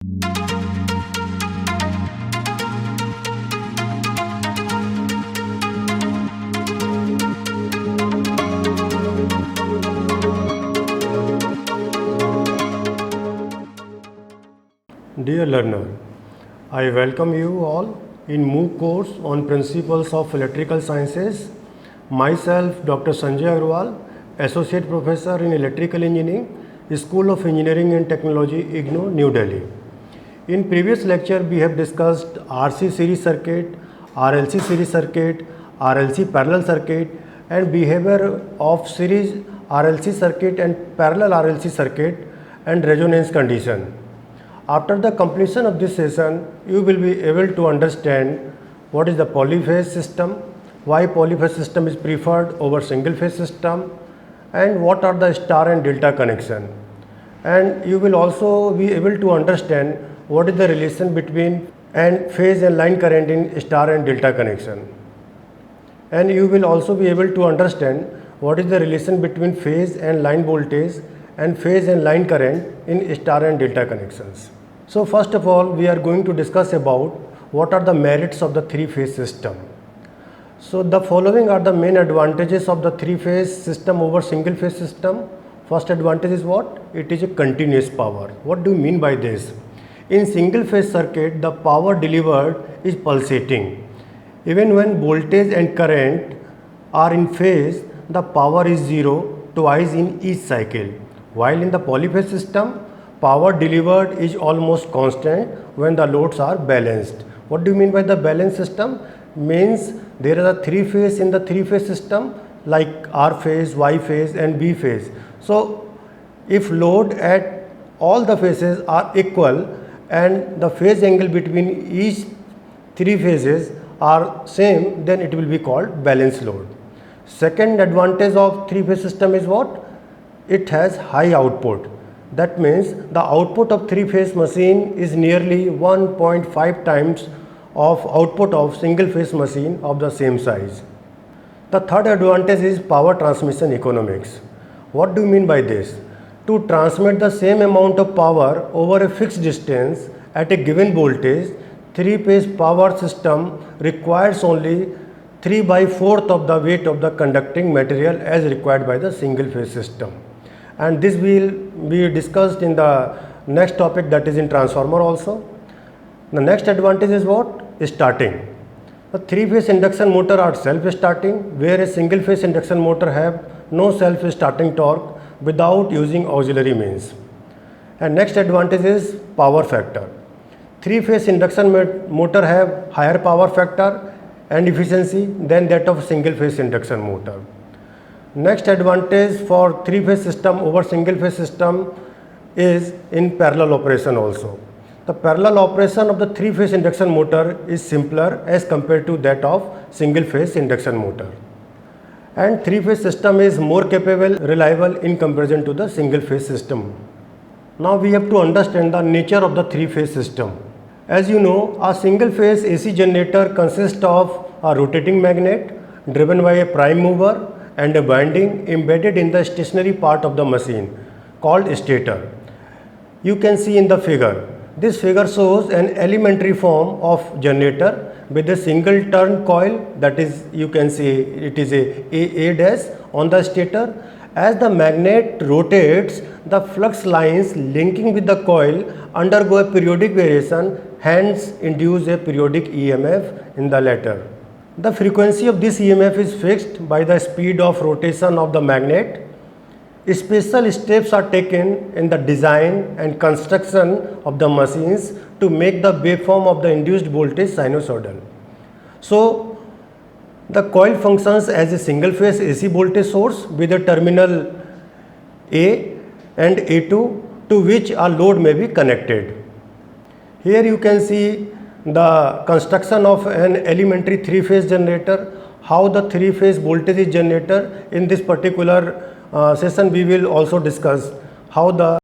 Dear learner, I welcome you all in MOOC course on Principles of Electrical Sciences. Myself, Dr. Sanjay Agarwal, Associate Professor in Electrical Engineering, School of Engineering and Technology, IGNOU, New Delhi. In previous lecture, we have discussed RC series circuit, RLC series circuit, RLC parallel circuit, and behavior of series RLC circuit and parallel RLC circuit and resonance condition. After the completion of this session, you will be able to understand what is the polyphase system, why polyphase system is preferred over single phase system, and what are the star and delta connection. And you will also be able to understand what is the relation between and phase and line current in star and delta connection. And you will also be able to understand what is the relation between phase and line voltage and phase and line current in star and delta connections. So first of all, we are going to discuss about what are the merits of the three-phase system. So the following are the main advantages of the three-phase system over single-phase system. First advantage is what? It is a continuous power. What do you mean by this? In single-phase circuit, the power delivered is pulsating. Even when voltage and current are in phase, the power is zero twice in each cycle. While in the polyphase system, power delivered is almost constant when the loads are balanced. What do you mean by the balanced system? Means there are three phases in the three-phase system like R phase, Y phase and B phase. So if load at all the phases are equal and the phase angle between each three phases are same, then it will be called balanced load. Second advantage of three-phase system is what? It has high output. That means the output of three-phase machine is nearly 1.5 times of output of single-phase machine of the same size. The third advantage is power transmission economics. What do you mean by this? To transmit the same amount of power over a fixed distance at a given voltage, three-phase power system requires only 3/4 of the weight of the conducting material as required by the single-phase system. And this will be discussed in the next topic, that is in transformer also. The next advantage is what? Starting. The three-phase induction motor are self-starting, whereas single-phase induction motor have no self-starting torque without using auxiliary means. And next advantage is power factor. Three-phase induction motor have higher power factor and efficiency than that of single-phase induction motor. Next advantage for three-phase system over single-phase system is in parallel operation also. The parallel operation of the three-phase induction motor is simpler as compared to that of single-phase induction motor. And three-phase system is more capable, reliable in comparison to the single-phase system. Now we have to understand the nature of the three-phase system. As you know, a single-phase AC generator consists of a rotating magnet driven by a prime mover and a winding embedded in the stationary part of the machine called stator. You can see in the figure. This figure shows an elementary form of generator with a single turn coil, that is, you can see it is a dash on the stator. As the magnet rotates, the flux lines linking with the coil undergo a periodic variation, hence induce a periodic EMF in the latter. The frequency of this EMF is fixed by the speed of rotation of the magnet. Special steps are taken in the design and construction of the machines to make the waveform of the induced voltage sinusoidal. So, the coil functions as a single phase AC voltage source with a terminal A and A2 to which a load may be connected. Here you can see the construction of an elementary three-phase generator, how the three-phase voltage is generated. In this particular session we will also discuss how the